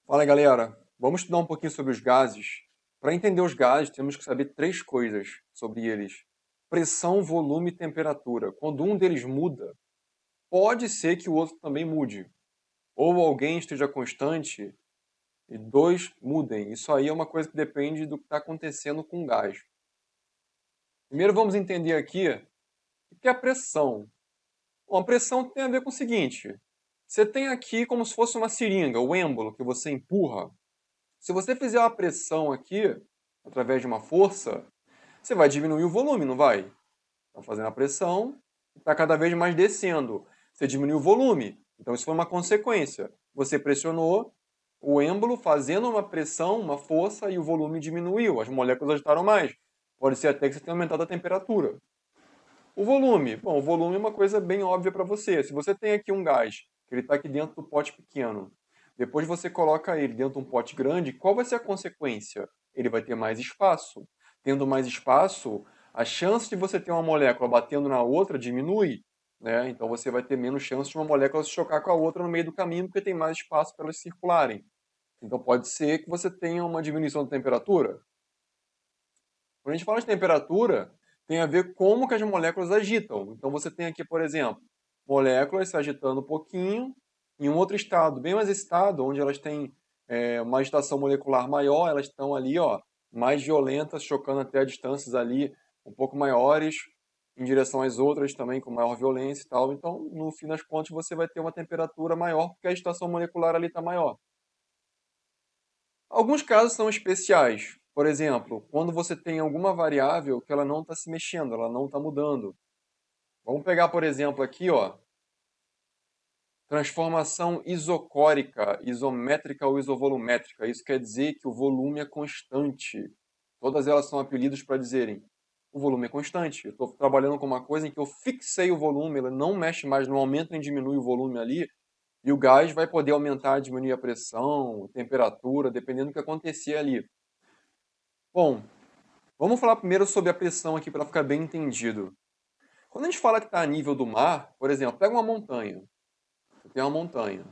Fala galera, vamos estudar um pouquinho sobre os gases. Para entender os gases, temos que saber três coisas sobre eles: pressão, volume e temperatura. Quando um deles muda, pode ser que o outro também mude. Ou alguém esteja constante e dois mudem. Isso aí é uma coisa que depende do que está acontecendo com o gás. Primeiro vamos entender aqui o que é a pressão. Bom, a pressão tem a ver com o seguinte: você tem aqui como se fosse uma seringa, o êmbolo que você empurra. Se você fizer uma pressão aqui, através de uma força, você vai diminuir o volume, não vai? Está fazendo a pressão, está cada vez mais descendo. Você diminuiu o volume. Então isso foi uma consequência. Você pressionou o êmbolo fazendo uma pressão, uma força, e o volume diminuiu. As moléculas agitaram mais. Pode ser até que você tenha aumentado a temperatura. O volume. Bom, o volume é uma coisa bem óbvia para você. Se você tem aqui um gás, que ele está aqui dentro do pote pequeno, depois você coloca ele dentro de um pote grande, qual vai ser a consequência? Ele vai ter mais espaço. Tendo mais espaço, a chance de você ter uma molécula batendo na outra diminui, né? Então você vai ter menos chance de uma molécula se chocar com a outra no meio do caminho, porque tem mais espaço para elas circularem. Então pode ser que você tenha uma diminuição da temperatura. Quando a gente fala de temperatura, tem a ver como que as moléculas agitam. Então você tem aqui, por exemplo, moléculas se agitando um pouquinho em um outro estado, bem mais excitado, onde elas têm uma agitação molecular maior, elas estão ali, ó, mais violentas, chocando até a distâncias ali um pouco maiores, em direção às outras também com maior violência e tal. Então, no fim das contas, você vai ter uma temperatura maior porque a agitação molecular ali está maior. Alguns casos são especiais. Por exemplo, quando você tem alguma variável que ela não está se mexendo, ela não está mudando. Vamos pegar, por exemplo, aqui, ó, transformação isocórica, isométrica ou isovolumétrica. Isso quer dizer que o volume é constante. Todas elas são apelidos para dizerem o volume é constante. Eu estou trabalhando com uma coisa em que eu fixei o volume, ele não mexe mais, não aumenta nem diminui o volume ali, e o gás vai poder aumentar, diminuir a pressão, a temperatura, dependendo do que acontecer ali. Bom, vamos falar primeiro sobre a pressão aqui para ficar bem entendido. Quando a gente fala que está a nível do mar, por exemplo, pega uma montanha. Tem uma montanha.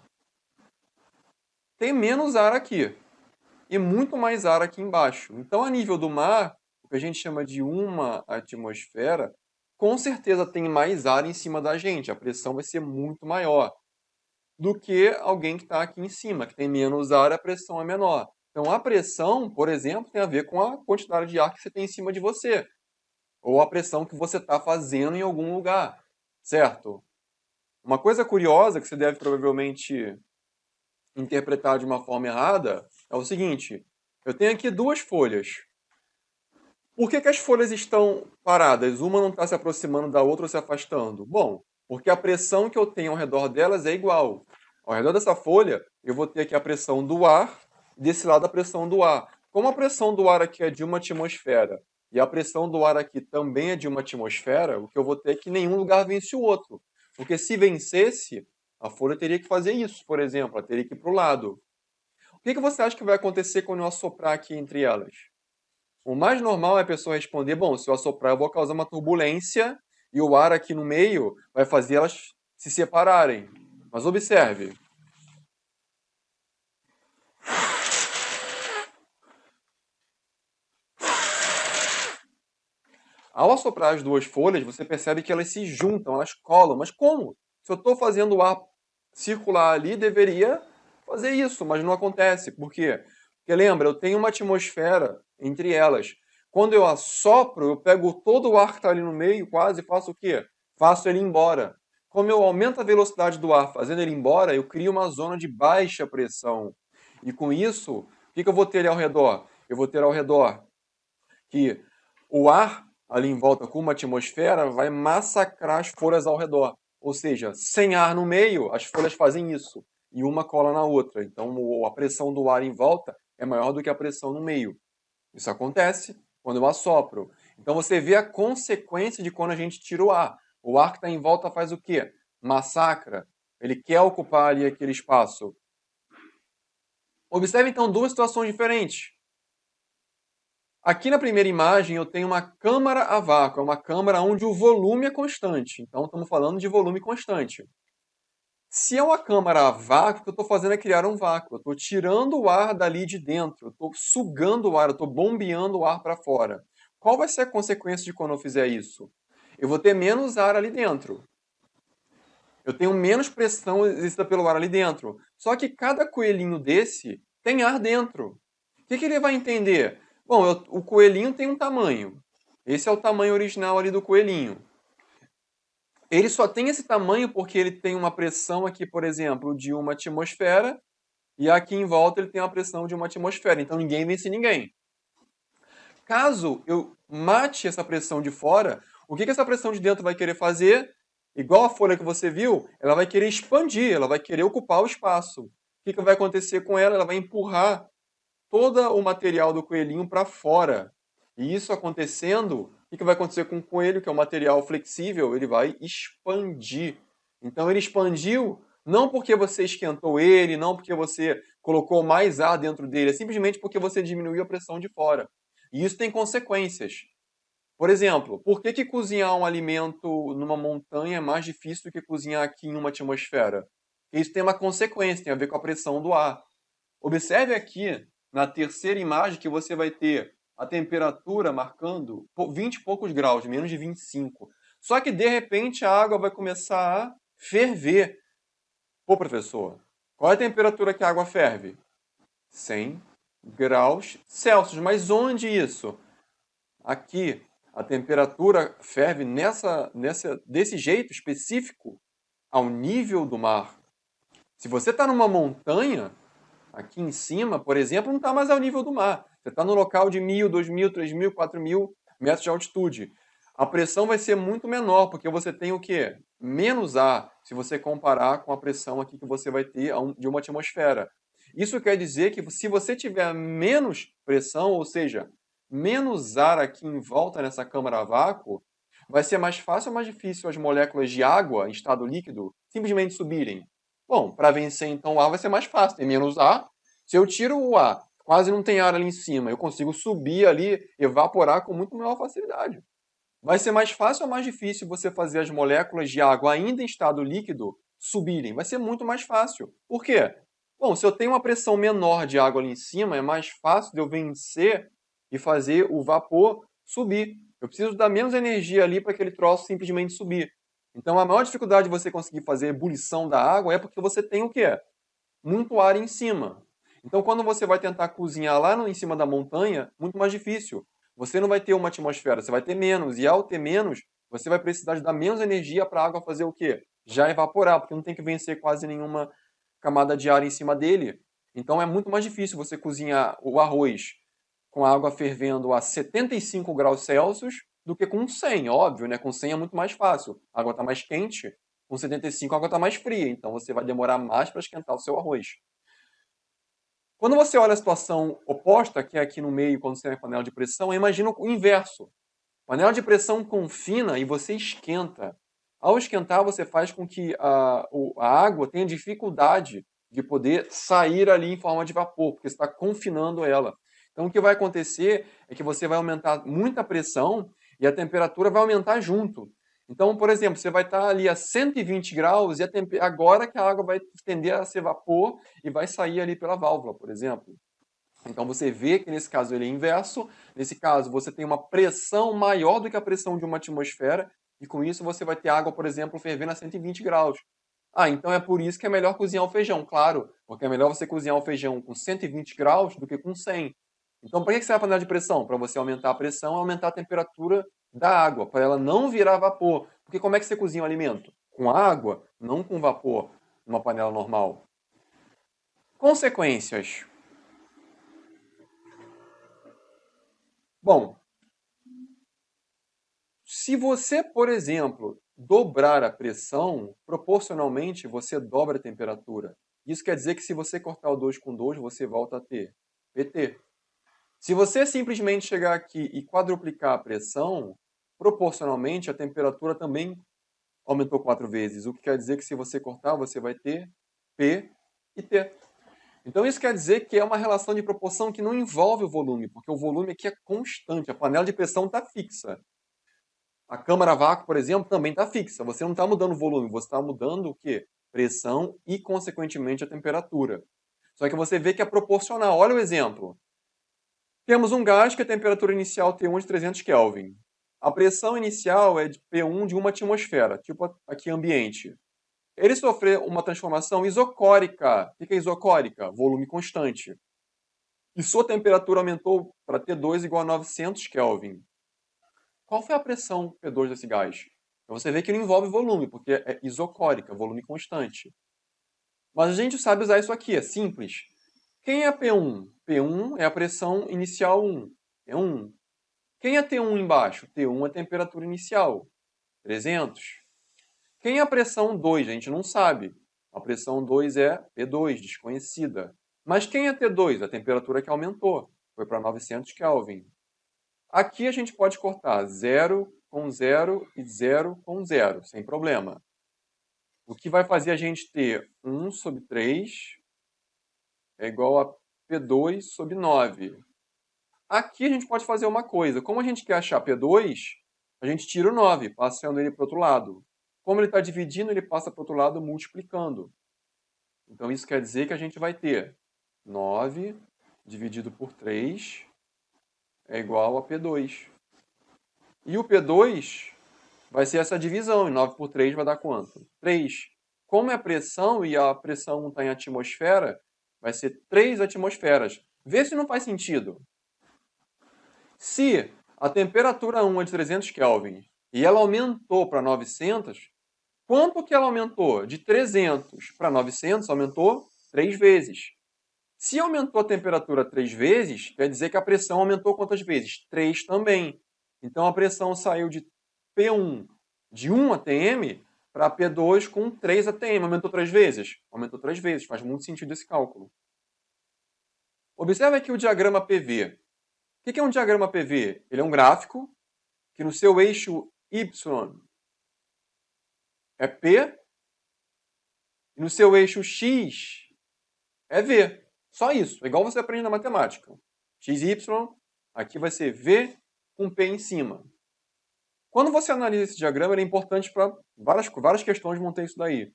Tem menos ar aqui e muito mais ar aqui embaixo. Então, a nível do mar, o que a gente chama de uma atmosfera, com certeza tem mais ar em cima da gente. A pressão vai ser muito maior do que alguém que está aqui em cima, que tem menos ar, a pressão é menor. Então, a pressão, por exemplo, tem a ver com a quantidade de ar que você tem em cima de você, ou a pressão que você está fazendo em algum lugar, certo? Uma coisa curiosa que você deve provavelmente interpretar de uma forma errada é o seguinte: eu tenho aqui duas folhas. Por que as folhas estão paradas? Uma não está se aproximando da outra ou se afastando? Bom, porque a pressão que eu tenho ao redor delas é igual. Ao redor dessa folha, eu vou ter aqui a pressão do ar, desse lado a pressão do ar. Como a pressão do ar aqui é de uma atmosfera e a pressão do ar aqui também é de uma atmosfera, o que eu vou ter é que nenhum lugar vence o outro. Porque se vencesse, a folha teria que fazer isso, por exemplo, ela teria que ir para o lado. O que você acha que vai acontecer quando eu assoprar aqui entre elas? O mais normal é a pessoa responder: bom, se eu assoprar, eu vou causar uma turbulência e o ar aqui no meio vai fazer elas se separarem. Mas observe, ao assoprar as duas folhas, você percebe que elas se juntam, elas colam. Mas como? Se eu estou fazendo o ar circular ali, deveria fazer isso, mas não acontece. Por quê? Porque lembra, eu tenho uma atmosfera entre elas. Quando eu assopro, eu pego todo o ar que está ali no meio, quase, e faço o quê? Faço ele ir embora. Como eu aumento a velocidade do ar fazendo ele ir embora, eu crio uma zona de baixa pressão. E com isso, o que eu vou ter ali ao redor? Eu vou ter ao redor que o ar ali em volta com uma atmosfera vai massacrar as folhas ao redor. Ou seja, sem ar no meio, as folhas fazem isso. E uma cola na outra. Então a pressão do ar em volta é maior do que a pressão no meio. Isso acontece quando eu assopro. Então você vê a consequência de quando a gente tira o ar. O ar que está em volta faz o quê? Massacra. Ele quer ocupar ali aquele espaço. Observe então duas situações diferentes. Aqui na primeira imagem eu tenho uma câmara a vácuo, é uma câmara onde o volume é constante. Então estamos falando de volume constante. Se é uma câmara a vácuo, o que eu estou fazendo é criar um vácuo. Eu estou tirando o ar dali de dentro, eu estou sugando o ar, eu estou bombeando o ar para fora. Qual vai ser a consequência de quando eu fizer isso? Eu vou ter menos ar ali dentro. Eu tenho menos pressão exercida pelo ar ali dentro. Só que cada coelhinho desse tem ar dentro. O que ele vai entender? Bom, o coelhinho tem um tamanho. Esse é o tamanho original ali do coelhinho. Ele só tem esse tamanho porque ele tem uma pressão aqui, por exemplo, de uma atmosfera, e aqui em volta ele tem uma pressão de uma atmosfera. Então ninguém vence ninguém. Caso eu mate essa pressão de fora, o que essa pressão de dentro vai querer fazer? Igual a folha que você viu, ela vai querer expandir, ela vai querer ocupar o espaço. O que vai acontecer com ela? Ela vai empurrar todo o material do coelhinho para fora. E isso acontecendo, o que vai acontecer com o coelho, que é um material flexível? Ele vai expandir. Então ele expandiu não porque você esquentou ele, não porque você colocou mais ar dentro dele, é simplesmente porque você diminuiu a pressão de fora. E isso tem consequências. Por exemplo, por que cozinhar um alimento numa montanha é mais difícil do que cozinhar aqui em uma atmosfera? Isso tem uma consequência, tem a ver com a pressão do ar. Observe aqui na terceira imagem que você vai ter a temperatura marcando 20 e poucos graus, menos de 25. Só que de repente a água vai começar a ferver. Pô, professor, qual é a temperatura que a água ferve? 100 graus Celsius. Mas onde isso? Aqui, a temperatura ferve desse jeito específico ao nível do mar. Se você está numa montanha, aqui em cima, por exemplo, não está mais ao nível do mar. Você está no local de 1.000, 2.000, 3.000, 4.000 metros de altitude. A pressão vai ser muito menor, porque você tem o quê? Menos ar, se você comparar com a pressão aqui que você vai ter de uma atmosfera. Isso quer dizer que se você tiver menos pressão, ou seja, menos ar aqui em volta nessa câmara a vácuo, vai ser mais fácil ou mais difícil as moléculas de água em estado líquido simplesmente subirem? Bom, para vencer então o ar vai ser mais fácil, tem menos ar. Se eu tiro o ar, quase não tem ar ali em cima, eu consigo subir ali, evaporar com muito maior facilidade. Vai ser mais fácil ou mais difícil você fazer as moléculas de água ainda em estado líquido subirem? Vai ser muito mais fácil. Por quê? Bom, se eu tenho uma pressão menor de água ali em cima, é mais fácil de eu vencer e fazer o vapor subir. Eu preciso dar menos energia ali para aquele troço simplesmente subir. Então a maior dificuldade de você conseguir fazer a ebulição da água é porque você tem o quê? Muito ar em cima. Então quando você vai tentar cozinhar lá em cima da montanha, muito mais difícil. Você não vai ter uma atmosfera, você vai ter menos. E ao ter menos, você vai precisar de dar menos energia para a água fazer o quê? Já evaporar, porque não tem que vencer quase nenhuma camada de ar em cima dele. Então é muito mais difícil você cozinhar o arroz com a água fervendo a 75 graus Celsius do que com 100, óbvio, né? Com 100 é muito mais fácil. A água está mais quente, com 75 a água está mais fria, então você vai demorar mais para esquentar o seu arroz. Quando você olha a situação oposta, que é aqui no meio, quando você tem a panela de pressão, imagina o inverso. Panela de pressão confina e você esquenta. Ao esquentar, você faz com que a água tenha dificuldade de poder sair ali em forma de vapor, porque você está confinando ela. Então, o que vai acontecer é que você vai aumentar muita pressão e a temperatura vai aumentar junto. Então, por exemplo, você vai estar ali a 120 graus e agora que a água vai tender a ser vapor e vai sair ali pela válvula, por exemplo. Então você vê que nesse caso ele é inverso. Nesse caso você tem uma pressão maior do que a pressão de uma atmosfera e com isso você vai ter água, por exemplo, fervendo a 120 graus. Ah, então é por isso que é melhor cozinhar o feijão, claro, porque é melhor você cozinhar o feijão com 120 graus do que com 100. Então, para que serve a panela de pressão? Para você aumentar a pressão e aumentar a temperatura da água, para ela não virar vapor. Porque como é que você cozinha o alimento? Com água, não com vapor, numa panela normal. Consequências. Bom, se você, por exemplo, dobrar a pressão, proporcionalmente você dobra a temperatura. Isso quer dizer que se você cortar o 2 com 2, você volta a ter PT. Se você simplesmente chegar aqui e quadruplicar a pressão, proporcionalmente a temperatura também aumentou 4 vezes. O que quer dizer que se você cortar, você vai ter P e T. Então isso quer dizer que é uma relação de proporção que não envolve o volume, porque o volume aqui é constante, a panela de pressão está fixa. A câmara a vácuo, por exemplo, também está fixa. Você não está mudando o volume, você está mudando o quê? pressão e, consequentemente, a temperatura. Só que você vê que é proporcional. Olha o exemplo. Temos um gás que a temperatura inicial T1 de 300 Kelvin. A pressão inicial é de P1 de 1 atmosfera, tipo aqui ambiente. Ele sofreu uma transformação isocórica. O que é isocórica? Volume constante. E sua temperatura aumentou para T2 igual a 900 Kelvin. Qual foi a pressão P2 desse gás? Então você vê que não envolve volume, porque é isocórica, volume constante. Mas a gente sabe usar isso aqui, é simples. Quem é P1? P1 é a pressão inicial 1. É 1. Quem é T1 embaixo? T1 é a temperatura inicial. 300. Quem é a pressão 2? A gente não sabe. A pressão 2 é P2, desconhecida. Mas quem é T2? A temperatura que aumentou. Foi para 900 Kelvin. Aqui a gente pode cortar 0 com 0 e 0 com 0, sem problema. O que vai fazer a gente ter 1 sobre 3 é igual a P2 sobre 9. Aqui a gente pode fazer uma coisa. Como a gente quer achar P2, a gente tira o 9, passando ele para o outro lado. Como ele está dividindo, ele passa para o outro lado multiplicando. Então isso quer dizer que a gente vai ter 9 dividido por 3 é igual a P2. E o P2 vai ser essa divisão. E 9 por 3 vai dar quanto? 3. Como é pressão e a pressão está em atmosfera, vai ser 3 atmosferas. Vê se não faz sentido. Se a temperatura 1 é de 300 Kelvin e ela aumentou para 900, quanto que ela aumentou? De 300 para 900 aumentou 3 vezes. Se aumentou a temperatura 3 vezes, quer dizer que a pressão aumentou quantas vezes? 3 também. Então a pressão saiu de P1 de 1 atm para P2 com 3 atm. Aumentou 3 vezes? Aumentou 3 vezes. Faz muito sentido esse cálculo. Observe aqui o diagrama PV. O que é um diagrama PV? Ele é um gráfico que no seu eixo Y é P e no seu eixo X é V. Só isso. É igual você aprende na matemática. X, Y, aqui vai ser V com P em cima. Quando você analisa esse diagrama, ele é importante para várias questões vão ter isso daí.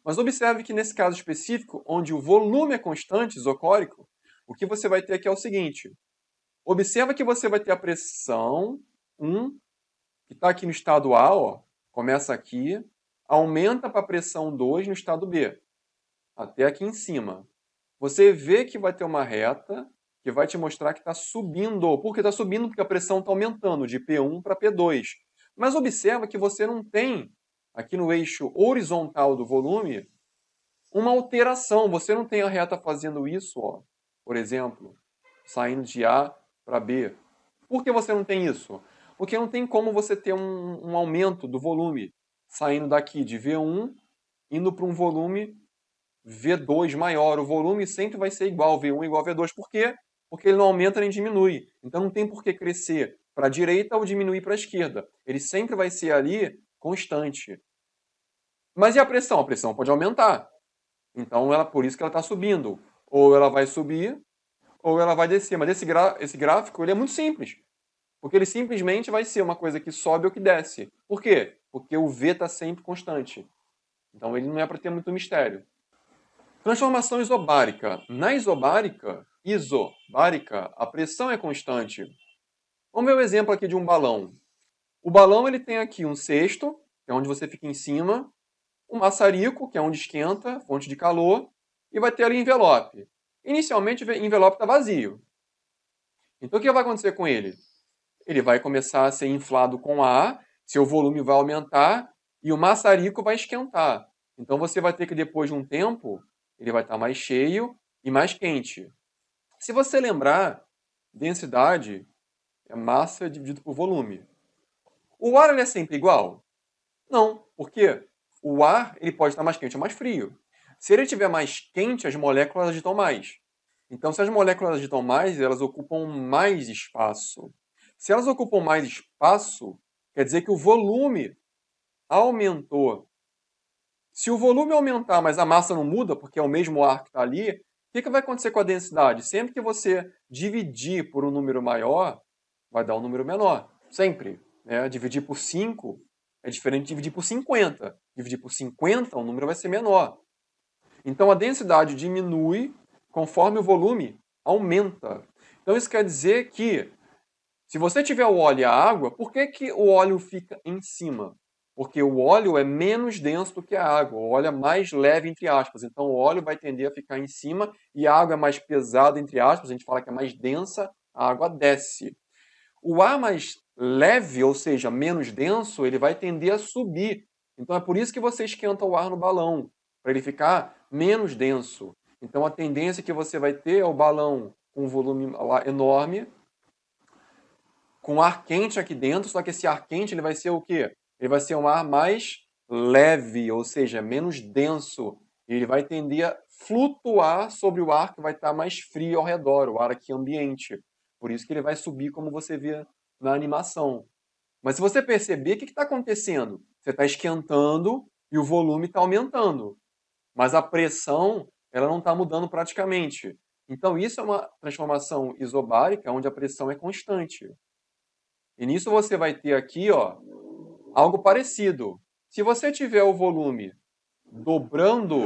Mas observe que nesse caso específico, onde o volume é constante, isocórico, o que você vai ter aqui é o seguinte. Observa que você vai ter a pressão 1, que está aqui no estado A, ó, começa aqui, aumenta para a pressão 2 no estado B, até aqui em cima. Você vê que vai ter uma reta que vai te mostrar que está subindo. Por que está subindo? Porque a pressão está aumentando de P1 para P2. Mas observa que você não tem, aqui no eixo horizontal do volume, uma alteração. Você não tem a reta fazendo isso, ó, por exemplo, saindo de A para B. Por que você não tem isso? Porque não tem como você ter um aumento do volume saindo daqui de V1 indo para um volume V2 maior. O volume sempre vai ser igual, V1 igual a V2. Por quê? Porque ele não aumenta nem diminui. Então não tem por que crescer para a direita ou diminuir para a esquerda. Ele sempre vai ser ali constante. Mas e a pressão? A pressão pode aumentar. Então por isso que ela está subindo. Ou ela vai subir, ou ela vai descer. Mas esse gráfico ele é muito simples. Porque ele simplesmente vai ser uma coisa que sobe ou que desce. Por quê? Porque o V está sempre constante. Então ele não é para ter muito mistério. Transformação isobárica. Na isobárica, a pressão é constante. Vamos ver o exemplo aqui de um balão. O balão ele tem aqui um cesto, que é onde você fica em cima, um maçarico, que é onde esquenta, fonte de calor, e vai ter ali envelope. Inicialmente o envelope está vazio. Então o que vai acontecer com ele? Ele vai começar a ser inflado com ar, seu volume vai aumentar e o maçarico vai esquentar. Então você vai ter que, depois de um tempo, ele vai estar mais cheio e mais quente. Se você lembrar, densidade é massa dividido por volume. O ar ele é sempre igual? Não, porque o ar ele pode estar mais quente ou mais frio. Se ele estiver mais quente, as moléculas agitam mais. Então, se as moléculas agitam mais, elas ocupam mais espaço. Se elas ocupam mais espaço, quer dizer que o volume aumentou. Se o volume aumentar, mas a massa não muda, porque é o mesmo ar que está ali, o que vai acontecer com a densidade? Sempre que você dividir por um número maior, vai dar um número menor. Sempre. Né? Dividir por 5 É diferente de dividir por 50. Dividir por 50, o número vai ser menor. Então a densidade diminui conforme o volume aumenta. Então isso quer dizer que, se você tiver o óleo e a água, por que o óleo fica em cima? Porque o óleo é menos denso do que a água. O óleo é mais leve, entre aspas. Então o óleo vai tender a ficar em cima e a água é mais pesada, entre aspas. A gente fala que é mais densa, a água desce. O ar mais leve, ou seja, menos denso, ele vai tender a subir. Então é por isso que você esquenta o ar no balão, para ele ficar menos denso. Então a tendência que você vai ter é o balão com um volume enorme, com ar quente aqui dentro, só que esse ar quente ele vai ser o quê? Ele vai ser um ar mais leve, ou seja, menos denso. E ele vai tender a flutuar sobre o ar que vai estar mais frio ao redor, o ar aqui ambiente. Por isso que ele vai subir, como você vê na animação. Mas se você perceber, o que está acontecendo? Você está esquentando e o volume está aumentando. Mas a pressão ela não está mudando praticamente. Então isso é uma transformação isobárica, onde a pressão é constante. E nisso você vai ter aqui, ó, algo parecido. Se você tiver o volume dobrando,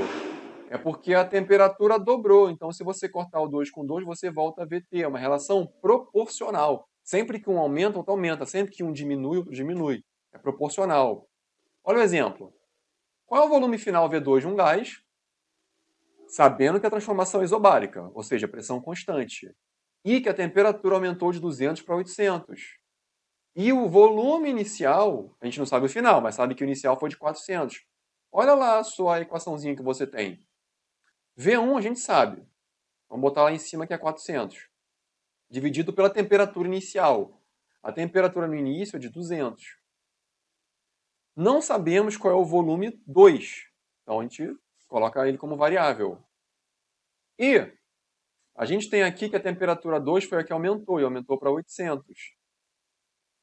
é porque a temperatura dobrou. Então, se você cortar o 2 com 2, você volta a VT. É uma relação proporcional. Sempre que um aumenta, outro aumenta. Sempre que um diminui, outro diminui. É proporcional. Olha o exemplo. Qual é o volume final V2 de um gás? Sabendo que a transformação é isobárica, ou seja, pressão constante. E que a temperatura aumentou de 200 para 800. E o volume inicial, a gente não sabe o final, mas sabe que o inicial foi de 400. Olha lá a sua equaçãozinha que você tem. V1 a gente sabe. Vamos botar lá em cima que é 400. Dividido pela temperatura inicial. A temperatura no início é de 200. Não sabemos qual é o volume 2. Então a gente coloca ele como variável. E a gente tem aqui que a temperatura 2 foi a que aumentou, e aumentou para 800.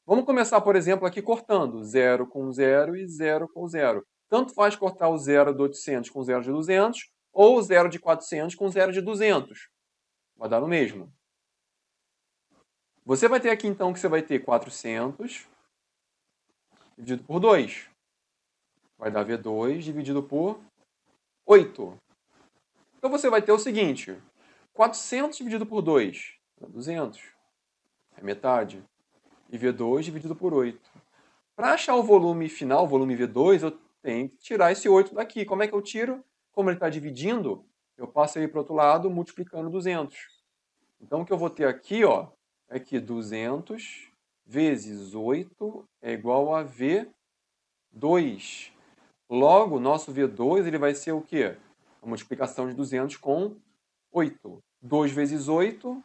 Vamos começar, por exemplo, aqui cortando 0 com 0 e 0 com 0. Tanto faz cortar o 0 de 800 com o 0 de 200, ou o 0 de 400 com o 0 de 200. Vai dar no mesmo. Você vai ter aqui, então, que você vai ter 400 dividido por 2. Vai dar V2 dividido por 8. Então você vai ter o seguinte. 400 dividido por 2 dá 200. É metade. E V2 dividido por 8. Para achar o volume final, o volume V2, eu tenho que tirar esse 8 daqui. Como é que eu tiro? Como ele está dividindo, eu passo ele para o outro lado multiplicando 200. Então o que eu vou ter aqui, ó, é que 200 vezes 8 é igual a V2. Logo, nosso V2 ele vai ser o quê? A multiplicação de 200 com 8. 2 vezes 8,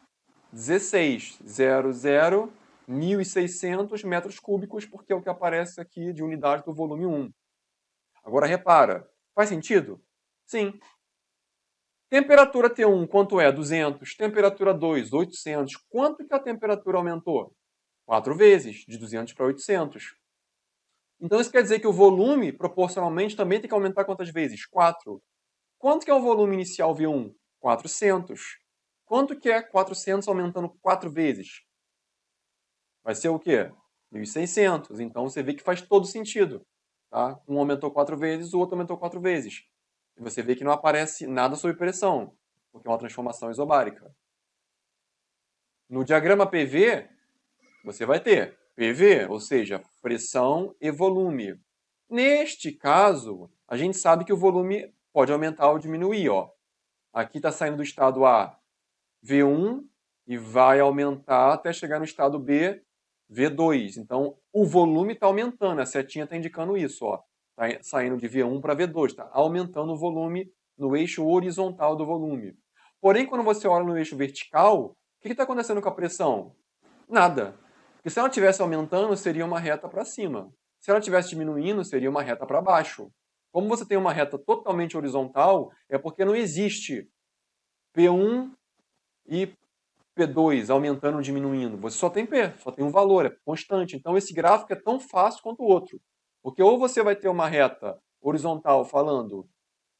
16. 0, 1.600 metros cúbicos, porque é o que aparece aqui de unidade do volume 1. Agora repara, faz sentido? Sim. Temperatura T1, quanto é? 200. Temperatura 2, 800. Quanto que a temperatura aumentou? 4 vezes, de 200 para 800. Então isso quer dizer que o volume, proporcionalmente, também tem que aumentar quantas vezes? 4. Quanto que é o volume inicial V1? 400. Quanto que é 400 aumentando 4 vezes? Vai ser o quê? 1.600. Então você vê que faz todo sentido. Tá? Um aumentou 4 vezes, o outro aumentou 4 vezes. E você vê que não aparece nada sob pressão, porque é uma transformação isobárica. No diagrama PV, você vai ter PV, ou seja, pressão e volume. Neste caso, a gente sabe que o volume pode aumentar ou diminuir. Ó. Aqui está saindo do estado A V1 e vai aumentar até chegar no estado B V2. Então, o volume está aumentando. A setinha está indicando isso. Está saindo de V1 para V2. Está aumentando o volume no eixo horizontal do volume. Porém, quando você olha no eixo vertical, o que está acontecendo com a pressão? Nada. Porque se ela estivesse aumentando, seria uma reta para cima. Se ela estivesse diminuindo, seria uma reta para baixo. Como você tem uma reta totalmente horizontal, é porque não existe P1 e P2 aumentando ou diminuindo. Você só tem P, só tem um valor, é constante. Então esse gráfico é tão fácil quanto o outro. Porque ou você vai ter uma reta horizontal falando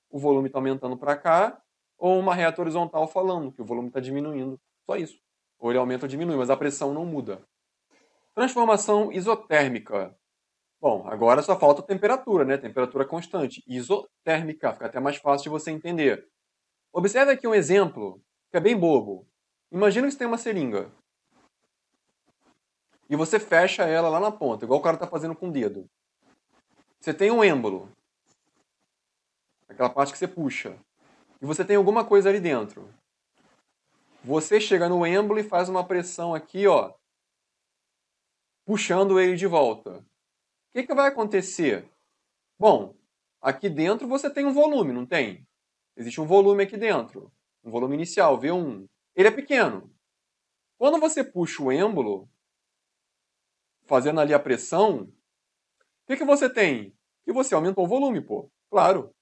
o volume está aumentando para cá, ou uma reta horizontal falando que o volume está diminuindo. Só isso. Ou ele aumenta ou diminui, mas a pressão não muda. Transformação isotérmica. Bom, agora só falta a temperatura, né? Temperatura constante, isotérmica, fica até mais fácil de você entender. Observe aqui um exemplo, que é bem bobo. Imagina que você tem uma seringa. E você fecha ela lá na ponta, igual o cara está fazendo com o dedo. Você tem um êmbolo, aquela parte que você puxa. E você tem alguma coisa ali dentro. Você chega no êmbolo e faz uma pressão aqui, ó, puxando ele de volta. O que vai acontecer? Bom, aqui dentro você tem um volume, não tem? Existe um volume aqui dentro. Um volume inicial, V1. Ele é pequeno. Quando você puxa o êmbolo, fazendo ali a pressão, o que você tem? Que você aumentou o volume, pô. Claro.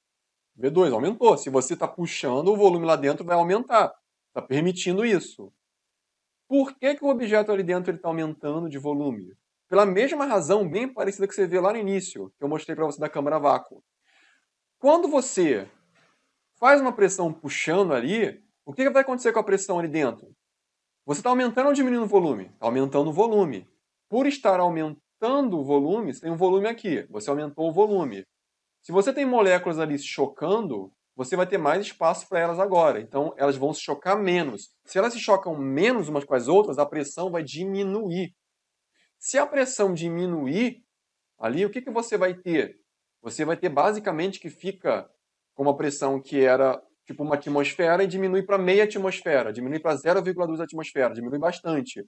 V2 aumentou. Se você está puxando, o volume lá dentro vai aumentar. Está permitindo isso. Por que o objeto ali dentro está aumentando de volume? Pela mesma razão, bem parecida que você vê lá no início, que eu mostrei para você da câmara a vácuo. Quando você faz uma pressão puxando ali, o que vai acontecer com a pressão ali dentro? Você está aumentando ou diminuindo o volume? Está aumentando o volume. Por estar aumentando o volume, você tem um volume aqui. Você aumentou o volume. Se você tem moléculas ali se chocando, você vai ter mais espaço para elas agora. Então, elas vão se chocar menos. Se elas se chocam menos umas com as outras, a pressão vai diminuir. Se a pressão diminuir, ali, o que você vai ter? Você vai ter basicamente que fica com uma pressão que era tipo uma atmosfera e diminui para meia atmosfera, diminui para 0,2 atmosfera, diminui bastante.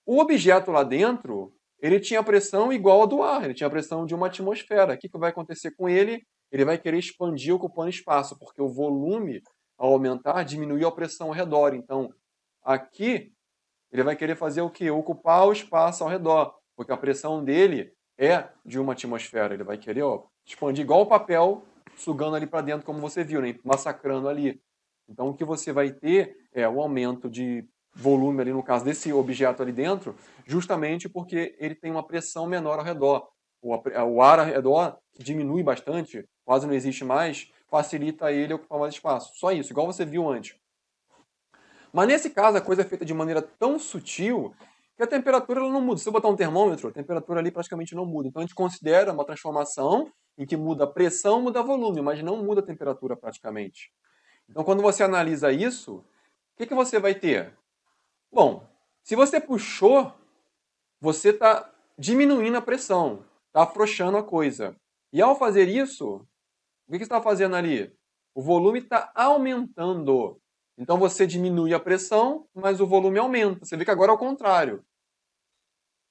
O objeto lá dentro, ele tinha pressão igual a do ar, ele tinha pressão de uma atmosfera. O que vai acontecer com ele? Ele vai querer expandir ocupando espaço, porque o volume, ao aumentar, diminuiu a pressão ao redor. Então, aqui, ele vai querer fazer o quê? Ocupar o espaço ao redor, porque a pressão dele é de uma atmosfera. Ele vai querer expandir igual o papel, sugando ali para dentro, como você viu, né? Massacrando ali. Então, o que você vai ter é o aumento de volume ali, no caso desse objeto ali dentro, justamente porque ele tem uma pressão menor ao redor. O ar ao redor, que diminui bastante, quase não existe mais, facilita ele ocupar mais espaço. Só isso, igual você viu antes. Mas nesse caso, a coisa é feita de maneira tão sutil que a temperatura ela não muda. Se eu botar um termômetro, a temperatura ali praticamente não muda. Então a gente considera uma transformação em que muda a pressão, muda o volume, mas não muda a temperatura praticamente. Então quando você analisa isso, o que você vai ter? Bom, se você puxou, você está diminuindo a pressão, está afrouxando a coisa. E ao fazer isso, o que você está fazendo ali? O volume está aumentando. Então você diminui a pressão, mas o volume aumenta. Você vê que agora é o contrário.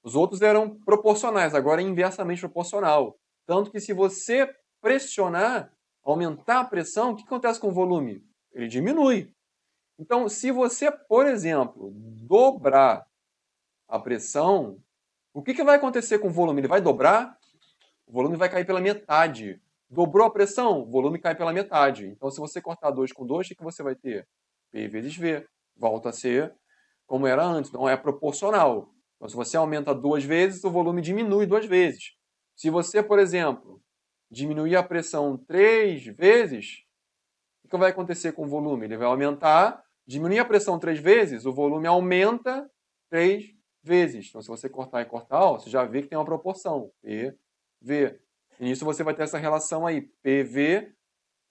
Os outros eram proporcionais, agora é inversamente proporcional. Tanto que se você pressionar, aumentar a pressão, o que acontece com o volume? Ele diminui. Então, se você, por exemplo, dobrar a pressão, o que vai acontecer com o volume? Ele vai dobrar? O volume vai cair pela metade. Dobrou a pressão? O volume cai pela metade. Então, se você cortar 2 com 2, o que você vai ter? P vezes V. Volta a ser como era antes. Então, é proporcional. Então, se você aumenta 2 vezes, o volume diminui 2 vezes. Se você, por exemplo, diminuir a pressão 3 vezes, o que vai acontecer com o volume? Ele vai aumentar. Diminuir a pressão 3 vezes, o volume aumenta 3 vezes. Então, se você cortar e cortar, você já vê que tem uma proporção. PV. E nisso você vai ter essa relação aí. PV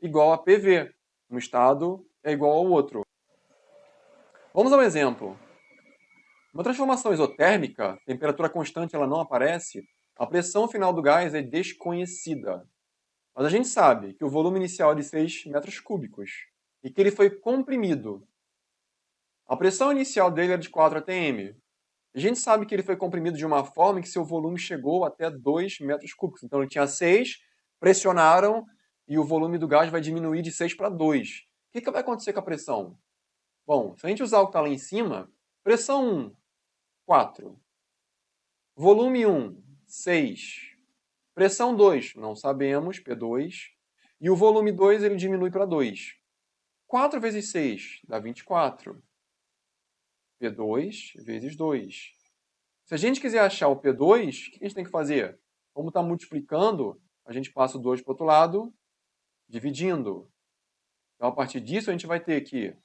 igual a PV. Um estado é igual ao outro. Vamos a um exemplo. Uma transformação isotérmica, temperatura constante ela não aparece, a pressão final do gás é desconhecida. Mas a gente sabe que o volume inicial é de 6 metros cúbicos e que ele foi comprimido. A pressão inicial dele era de 4 atm. A gente sabe que ele foi comprimido de uma forma em que seu volume chegou até 2 metros cúbicos. Então ele tinha 6, pressionaram e o volume do gás vai diminuir de 6 para 2. O que vai acontecer com a pressão? Bom, se a gente usar o que está lá em cima, pressão 1, 4. Volume 1, 6. Pressão 2, não sabemos, P2. E o volume 2 ele diminui para 2. 4 vezes 6 dá 24. P2 vezes 2. Se a gente quiser achar o P2, o que a gente tem que fazer? Como está multiplicando, a gente passa o 2 para o outro lado, dividindo. Então, a partir disso, a gente vai ter que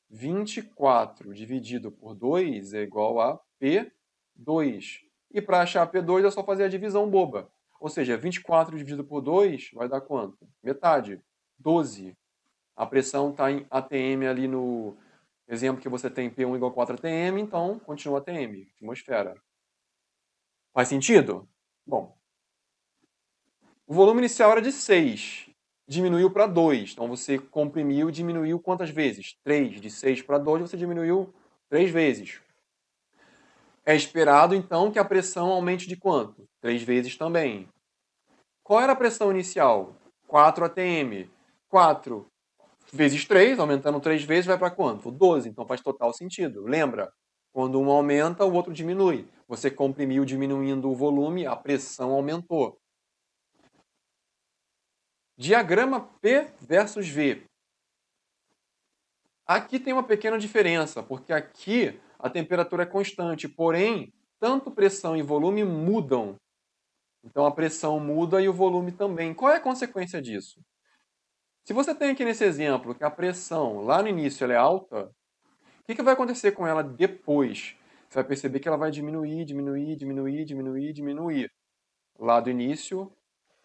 24 dividido por 2 é igual a P2. E para achar P2 é só fazer a divisão boba. Ou seja, 24 dividido por 2 vai dar quanto? Metade. 12. A pressão está em ATM ali no exemplo que você tem P1 igual a 4 ATM, então continua ATM, atmosfera. Faz sentido? Bom, o volume inicial era de 6, diminuiu para 2. Então você comprimiu e diminuiu quantas vezes? 3. De 6 para 2 você diminuiu 3 vezes. É esperado, então, que a pressão aumente de quanto? 3 vezes também. Qual era a pressão inicial? 4 atm. 4 vezes 3, aumentando 3 vezes, vai para quanto? 12. Então faz total sentido. Lembra? Quando um aumenta, o outro diminui. Você comprimiu diminuindo o volume, a pressão aumentou. Diagrama P versus V. Aqui tem uma pequena diferença, porque aqui a temperatura é constante, porém, tanto pressão e volume mudam. Então a pressão muda e o volume também. Qual é a consequência disso? Se você tem aqui nesse exemplo que a pressão lá no início ela é alta, o que vai acontecer com ela depois? Você vai perceber que ela vai diminuir, diminuir, diminuir, diminuir, diminuir. Lá do início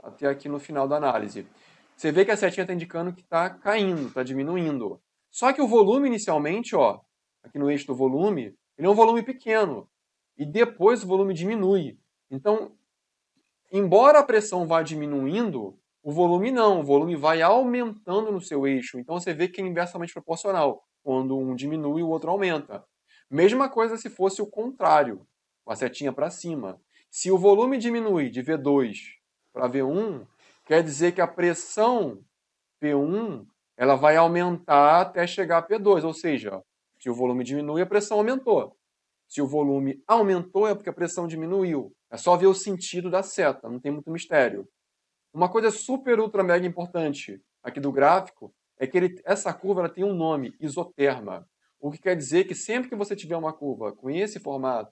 até aqui no final da análise. Você vê que a setinha está indicando que está caindo, está diminuindo. Só que o volume inicialmente, ó, aqui no eixo do volume, ele é um volume pequeno. E depois o volume diminui. Então, embora a pressão vá diminuindo, o volume não. O volume vai aumentando no seu eixo. Então você vê que é inversamente proporcional. Quando um diminui, o outro aumenta. Mesma coisa se fosse o contrário, com a setinha para cima. Se o volume diminui de V2 para V1, quer dizer que a pressão P1 ela vai aumentar até chegar a P2. Ou seja, se o volume diminui, a pressão aumentou. Se o volume aumentou, é porque a pressão diminuiu. É só ver o sentido da seta, não tem muito mistério. Uma coisa super, ultra, mega importante aqui do gráfico é que essa curva ela tem um nome, isoterma. O que quer dizer que sempre que você tiver uma curva com esse formato,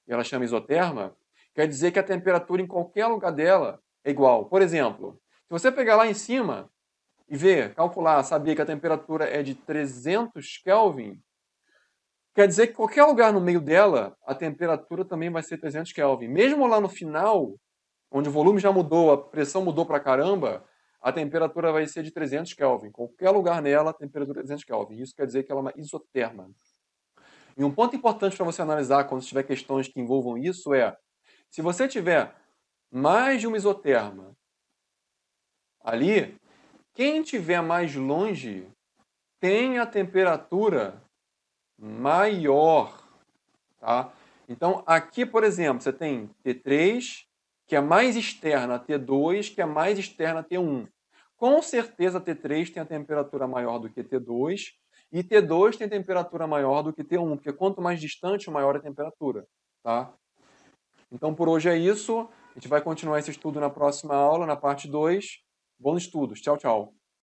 e ela chama isoterma, quer dizer que a temperatura em qualquer lugar dela é igual. Por exemplo, se você pegar lá em cima e ver, calcular, saber que a temperatura é de 300 Kelvin, quer dizer que qualquer lugar no meio dela, a temperatura também vai ser 300 Kelvin. Mesmo lá no final, onde o volume já mudou, a pressão mudou pra caramba, a temperatura vai ser de 300 Kelvin. Qualquer lugar nela, a temperatura é 300 Kelvin. Isso quer dizer que ela é uma isoterma. E um ponto importante para você analisar quando tiver questões que envolvam isso é, se você tiver mais de uma isoterma ali, quem tiver mais longe tem a temperatura maior, tá? Então, aqui, por exemplo, você tem T3, que é mais externa a T2, que é mais externa a T1. Com certeza, T3 tem a temperatura maior do que T2, e T2 tem temperatura maior do que T1, porque quanto mais distante, maior a temperatura, tá? Então, por hoje é isso. A gente vai continuar esse estudo na próxima aula, na parte 2. Bons estudos. Tchau, tchau.